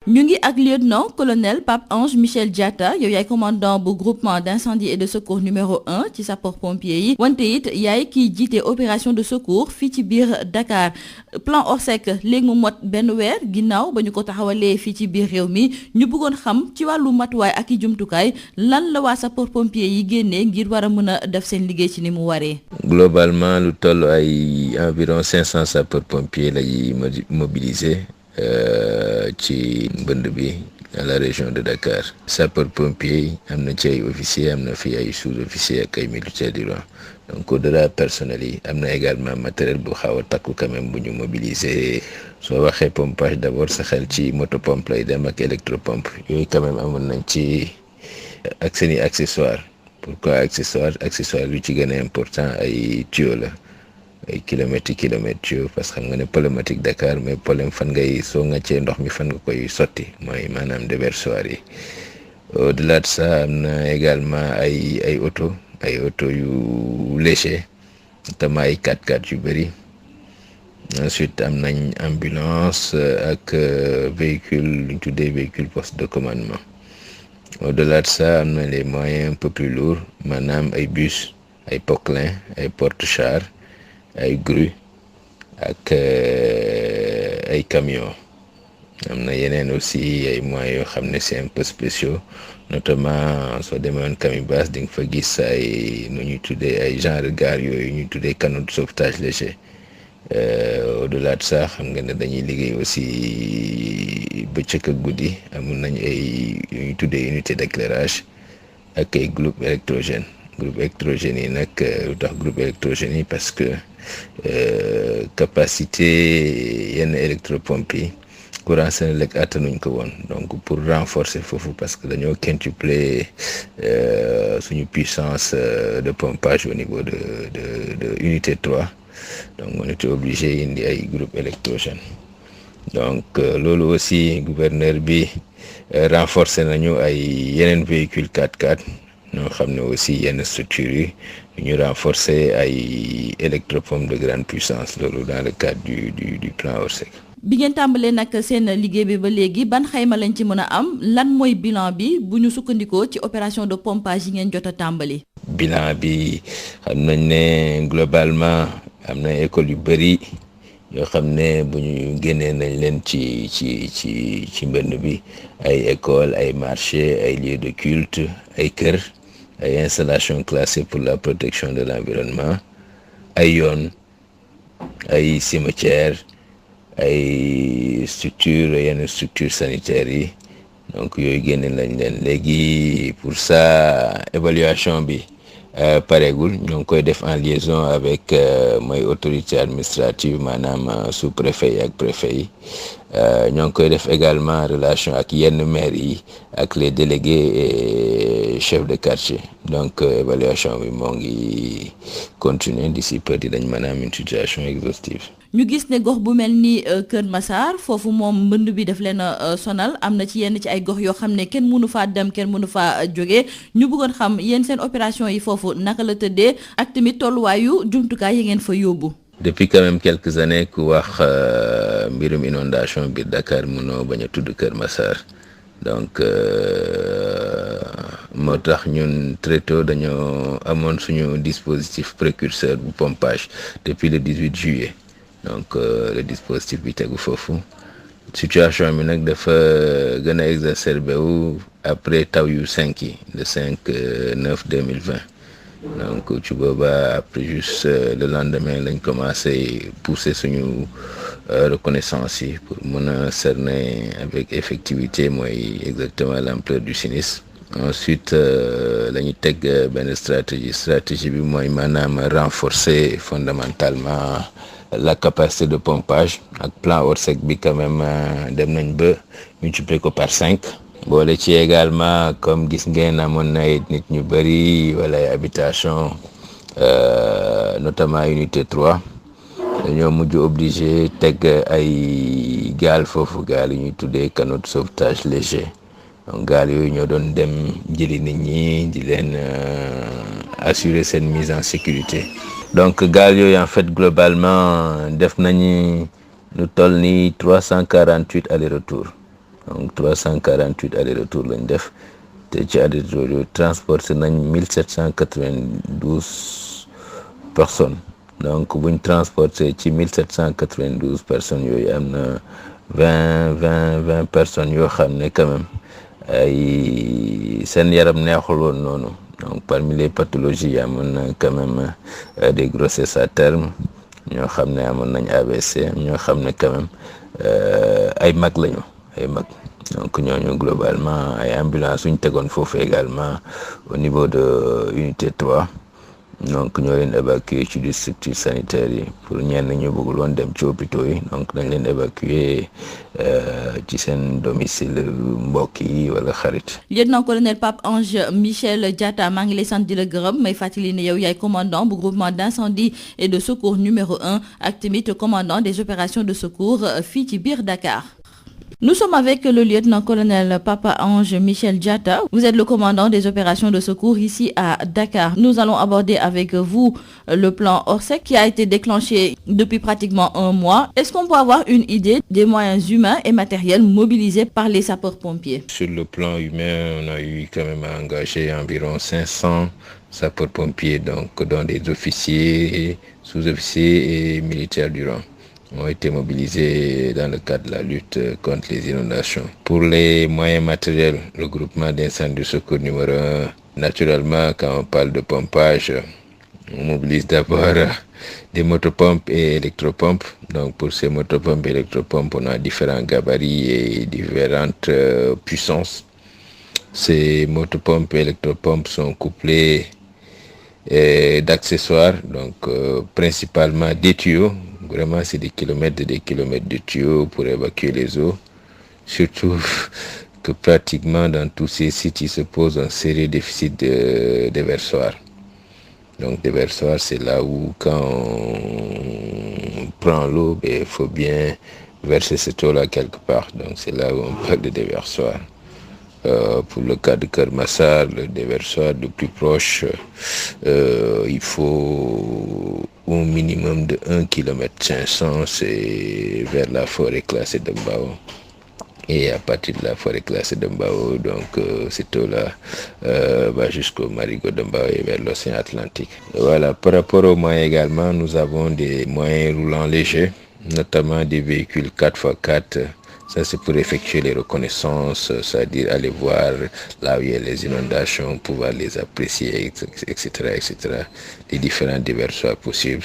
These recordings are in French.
ñu ngi ak lieutenant colonel Pape Ange Michel Diatta yow yaay commandant bu groupement d'incendie et de secours numéro 1 ci sapeurs-pompiers yi wante it yaay kiy jiite opération de secours fii ci biir Dakar plan Orsec léegi mu mot benn weer ginnaaw ba ñu ko taxawalee fii ci biir réew mi ñu bëggoon xam ci wàllu matuwaay ak i jumtukaay lan la waa sapeurs-pompiers yi génnee ngir war a mën a def seen liggéey ci ni mu waree. Globalement lu toll ay environ 500 sapeurs-pompiers lay mobiliser. Ci mbënd bi à la région de Dakar sapeurs-pompiers yi am na ci ay officiers am na fi ay sous-officiers ak ay militaires du rang donc au-delà personnel yi am na également matériel bu xaw a takku quand même bu ñu mobiliser soo waxee pompage d'abord sa xel ci moto pompe lay dem ak électropompe yooyu quand même amoon nañ ci ak seeni accessoires pourquoi accessoire lu ci gën a important ay tuyaux la ay kilomètres tuyaux parce que xam nga ne problématique Dakar mais problème fan ngay soo ngàccee ndox mi fan nga koy sotti mooy maanaam déversoir yi au-delà de ça am na également ay auto yu léger notamment ay 4x4 yu bëri ensuite am nañ ambulance ak véhicule lu ñu tuddee véhicule poste de commandement au-delà de ça am na les moyens un peu plus lourds maanaam ay bus ay poclin ay porte-chars ay grue ak ay camions am na yeneen aussi ay moyens yoo xam ne c'est un peu spéciaux notamment soo demee woon Camibas di nga fa gis ay nu ñuy tuddee ay genre gare yooyu ñuy tuddee canot de sauvetage léger au-delà de ça xam nga ne dañuy liggéey aussi bëccëg ak guddi amoon nañ ay yu ñuy tuddee unité d'éclairage ak ay groupe électrogène yi nag lu tax groupe électrogène yi parce que capacité yenn électropompe yi courant Senelec attanuñ ko woon donc pour renforcer foofu parce que dañoo quintupler suñu puissance de pompage au niveau de unité 3 donc on était obligé indi ay groupe électrogène donc loolu aussi gouverneur bi renforcer nañu ay yeneen véhicule 4x4 ñoo xam ne aussi yenn structures yi ñu renforcer ay électropompe de grande puissance loolu dans le cadre du plan Orsec. bi ngeen tàmbalee nag seen liggéey bi ba léegi ban xayma lañ ci mën a am lan mooy bilan bi bu ñu sukkandikoo ci opération de pompage yi ngeen jot a tàmbali. bilan bi xam nañ ne globalement am na école yu bëri yoo xam ne bu ñu génnee nañ leen ci mbënn bi ay école ay marché ay lieux de culte ay kër ay installations classées pour la protection de l'environnement ay yoon ay cimetières ay yenn structures sanitaires yi donc yooyu génne nañ leen léegi pour ça évaluation bi pareegul ñoo ngi koy def en liaison avec mooy autorité administrative maanaam sous-préfet yi ak préfet yi ñoo ngi koy def également en relation ak yenn maires yi ak les délégués et chefs de quartier donc évaluation bi moo ngi continuer d'ici peu dañ mën a am une situation exhaustive. ñu gis ne gox bu mel ni Kër Massar foofu moom mbënd bi daf leen a sonal am na ci yenn ci ay gox yoo xam ne kenn mënu faa dem kenn mënu faa jógee ñu bëggoon xam yéen seen opération yi foofu naka la tëddee ak tamit tolluwaayu jumtukaay yi ngeen fa yóbbu. depuis quand même quelques années ku wax mbirum inondation biir Dakar mënoo bañ a tudd Kër Massar donc moo tax ñun très tôt dañoo amoon suñu dispositif précurseur bu pompage depuis le 18 juillet. donc le dispositif bi tegu foofu situation bi nag dafa gën a exacerbé wu après taw yu 5 yi le 5/9/2020 donc ci booba après juste le lendemain lañ commencé pousser suñu reconnaissance yi pour mën a cerner avec effectivité mooy exactement l'ampleur du sinistre. Ensuite la ñu teg benn stratégie bi mooy maanaam renforcer fondamentalement la capacité de pompage ak plan Orsec bi quand même dem nañ ba multiplier ko par 5 boole ci également comme gis ngeen amoon na ay nit ñu bëri wala ay habitation notamment unité 3 dañoo mujj obligé teg ay gaal foofu gaal yu ñuy tuddee canot de sauvetage léger donc gaal yooyu ñoo doon dem jëli nit ñi di leen assurer seen mise en sécurité. donc gaal yooyu en fait globalement def nañu lu toll ni 348 aller-retour donc 348 aller-retour lañ def te ci aller-retour yooyu transporté nañ 1792 personnes donc buñ transporté ci 1792 personnes yooyu am na 20 personnes yoo xam ne quand même ay seen yaram neexul woon noonu. Donc parmi les pathologies amoon na quand même des grossesses à terme ñoo xam ne amoon nañ AVC ñoo xam ne quand même ay mag lañu ay mag donc ñooñu globalement ay ambulance suñ tegoon foofu également au niveau de unité 3 donc ñoo leen évacuer ci des structures sanitaires yi pour ñenn ñu bëggul woon dem ci hôpitaux yi donc dañ leen évacuer ci seen domicile mbokk yi wala xarit. lieutenant-colonel Pape Ange Michel Diatta maa ngi lay sant di la gërëm may fàttali ne yow yaay commandant bu groupement d'incendie et de secours numéro 1 ak tamit commandant des opérations de secours fii ci biir Dakar. Nous sommes avec le lieutenant-colonel Papa Ange Michel Diatta. Vous êtes le commandant des opérations de secours ici à Dakar. Nous allons aborder avec vous le plan Orsec qui a été déclenché depuis pratiquement un mois. Est-ce qu'on peut avoir une idée des moyens humains et matériels mobilisés par les sapeurs-pompiers? Sur le plan humain, on a eu quand même à engager environ 500 sapeurs-pompiers, donc dont des officiers, sous-officiers et militaires du rang ont été mobilisés dans le cadre de la lutte contre les inondations. Pour les moyens matériels, le groupement d'incendie de secours numéro 1, naturellement, quand on parle de pompage, on mobilise d'abord des motopompes et électropompes. Donc pour ces motopompes et électropompes, on a différents gabarits et différentes puissances. Ces motopompes et électropompes sont couplées d'accessoires, donc principalement des tuyaux. Vraiment, c'est des kilomètres de tuyaux pour évacuer les eaux. Surtout que pratiquement dans tous ces sites, il se pose un sérieux déficit de déversoirs. Donc, déversoirs, c'est là où quand on prend l'eau, il faut bien verser cette eau-là quelque part. Donc, c'est là où on parle de déversoirs. Pour le cas de Keur Massar, le déversoir le plus proche, il faut un minimum de 1,5 km, c'est vers la forêt classée de Mbao. Et à partir de la forêt classée de Mbao, donc cette eau-là va jusqu'au marigot de Mbao et vers l'océan Atlantique. Voilà, par rapport aux moyens également, nous avons des moyens roulants légers, notamment des véhicules 4x4. Ça, c'est pour effectuer les reconnaissances, c'est-à-dire aller voir là où il y a les inondations, pouvoir les apprécier, etc., etc. Les différents déversoirs possibles.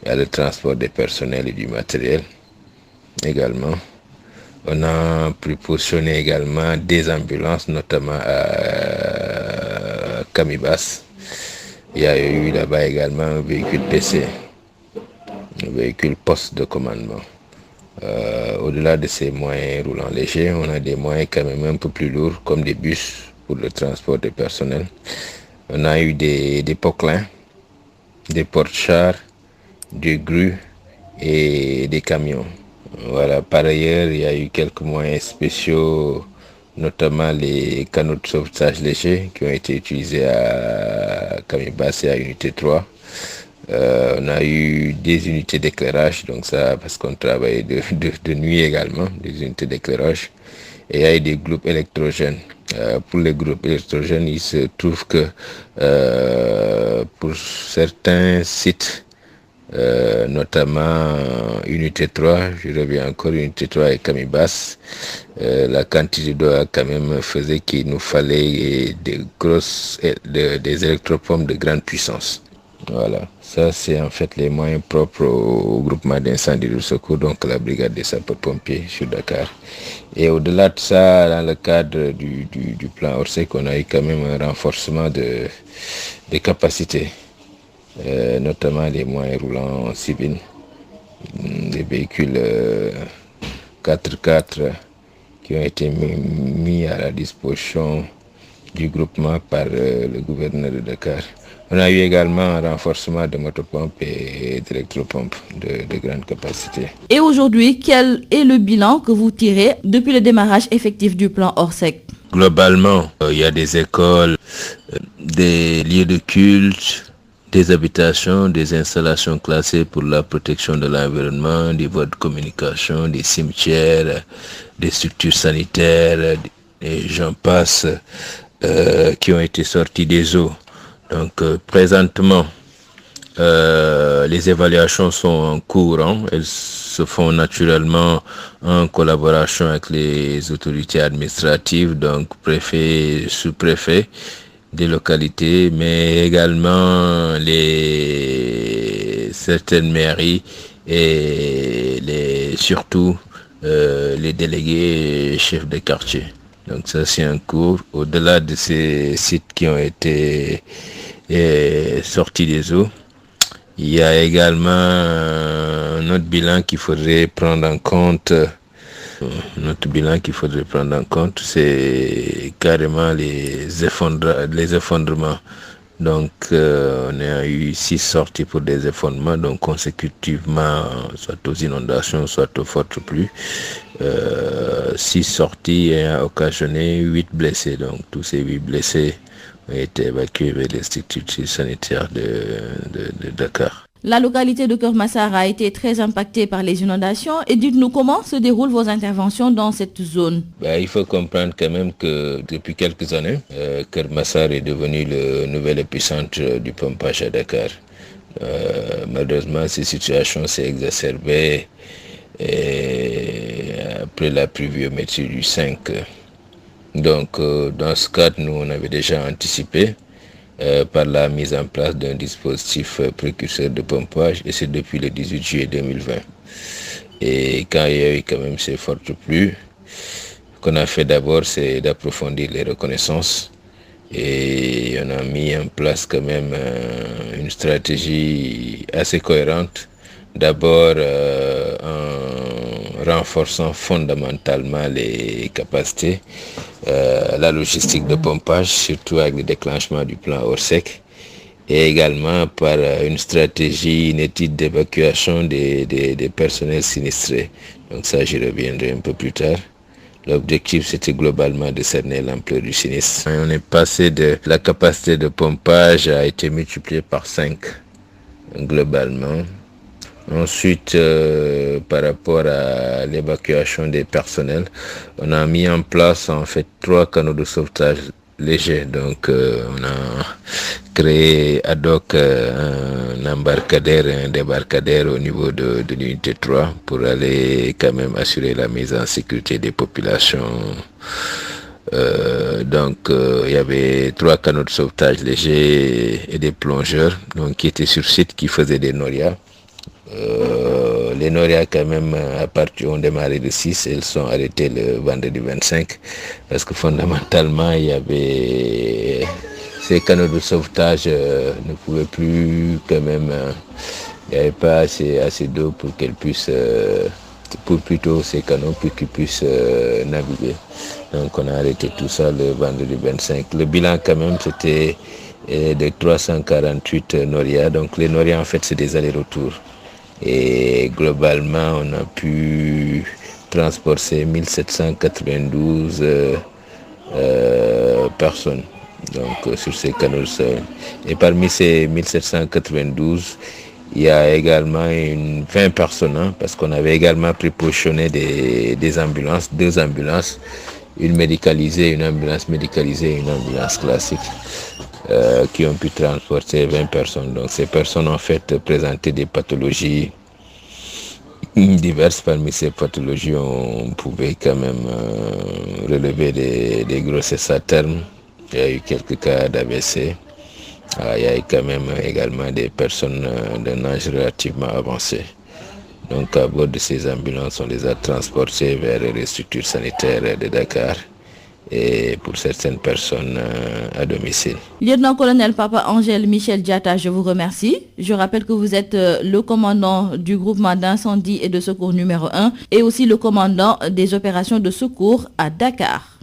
Il y a le transport des personnels et du matériel également. On a prépositionné également des ambulances, notamment à Camibas. Il y a eu là-bas également un véhicule PC, un véhicule poste de commandement. Au-delà de ces moyens roulants légers, on a des moyens quand même un peu plus lourds, comme des bus pour le transport des personnels. On a eu des poclins, des porte-chars, des grues et des camions. Voilà. Par ailleurs, il y a eu quelques moyens spéciaux, notamment les canots de sauvetage légers qui ont été utilisés à Camibas et à Unité 3. On a eu des unités d'éclairage, donc ça parce qu'on travaille de nuit également, des unités d'éclairage. Et il y a eu des groupes électrogènes. Pour les groupes électrogènes, il se trouve que pour certains sites, notamment Unité 3, je reviens encore Unité 3 et Camibas, la quantité d'eau quand même faisait qu'il nous fallait des électropompes de grande puissance. Voilà, ça c'est en fait les moyens propres au groupement d'incendie de secours, donc la brigade des sapeurs-pompiers sur Dakar. Et au-delà de ça, dans le cadre du plan Orsec, on a eu quand même un renforcement des capacités, notamment les moyens roulants civils, des véhicules 4x4 qui ont été mis à la disposition du groupement par le gouverneur de Dakar. On a eu également un renforcement de motopompes et d'électropompes de grande capacité. Et aujourd'hui, quel est le bilan que vous tirez depuis le démarrage effectif du plan Orsec? Globalement, il y a des écoles, des lieux de culte, des habitations, des installations classées pour la protection de l'environnement, des voies de communication, des cimetières, des structures sanitaires, et j'en passe, qui ont été sortis des eaux. Donc présentement, les évaluations sont en cours, hein. Elles se font naturellement en collaboration avec les autorités administratives, donc préfet, sous-préfet des localités, mais également certaines mairies et surtout les délégués et chefs de quartier. Donc ça c'est en cours. Au-delà de ces sites qui ont été sortis des eaux, il y a également un autre bilan qu'il faudrait prendre en compte. Notre bilan qu'il faudrait prendre en compte, c'est carrément les effondrements. Donc, on a eu 6 sorties pour des effondrements, donc consécutivement, soit aux inondations, soit aux fortes pluies. 6 sorties ayant occasionné 8 blessés. Donc, tous ces 8 blessés ont été évacués vers les structures sanitaires de Dakar. La localité de Keur Massar a été très impactée par les inondations. Et dites-nous comment se déroulent vos interventions dans cette zone. Il faut comprendre quand même que depuis quelques années, Keur Massar est devenu le nouvel épicentre du pompage à Dakar. Malheureusement, ces situations s'est exacerbées après la pluviométrie du 5. Donc, dans ce cadre, nous, on avait déjà anticipé par la mise en place d'un dispositif précurseur de pompage, et c'est depuis le 18 juillet 2020. Et quand il y a eu quand même ces fortes pluies, ce qu'on a fait d'abord, c'est d'approfondir les reconnaissances, et on a mis en place quand même une stratégie assez cohérente. D'abord en renforçant fondamentalement les capacités, la logistique de pompage, surtout avec le déclenchement du plan Orsec, et également par une stratégie, une étude d'évacuation des personnels sinistrés. Donc ça, j'y reviendrai un peu plus tard. L'objectif, c'était globalement de cerner l'ampleur du sinistre. On est passé de la capacité de pompage a été multipliée par 5 globalement. Ensuite, par rapport à l'évacuation des personnels, on a mis en place en fait 3 canaux de sauvetage légers. Donc, on a créé ad hoc un embarcadère et un débarcadère au niveau de l'unité 3 pour aller quand même assurer la mise en sécurité des populations. Donc, il y avait 3 canaux de sauvetage légers et des plongeurs qui étaient sur site, qui faisaient des norias. Les norias quand même ont démarré le 6 et elles sont arrêtées le vendredi 25 parce que fondamentalement il y avait ces canaux de sauvetage ne pouvaient plus quand même, il n'y avait pas assez d'eau pour qu'elles puissent pour plutôt ces canaux pour qu'ils puissent naviguer. Donc on a arrêté tout ça le vendredi 25. Le bilan quand même c'était de 348 norias. Donc les norias en fait c'est des allers-retours. Et globalement, on a pu transporter 1792 personnes sur ces canaux. Et parmi ces 1792, il y a également 20 personnes, parce qu'on avait également prépositionné des ambulances, 2 ambulances, une médicalisée, une ambulance médicalisée et une ambulance classique, qui ont pu transporter 20 personnes. Donc ces personnes en fait présentaient des pathologies diverses. Parmi ces pathologies, on pouvait quand même relever des grossesses à terme. Il y a eu quelques cas d'AVC. Il y a eu quand même également des personnes d'un âge relativement avancé. Donc à bord de ces ambulances, on les a transportées vers les structures sanitaires de Dakar, et pour certaines personnes à domicile. Lieutenant-colonel Papa Angel Michel Diatta, je vous remercie. Je rappelle que vous êtes le commandant du groupement d'incendie et de secours numéro 1 et aussi le commandant des opérations de secours à Dakar.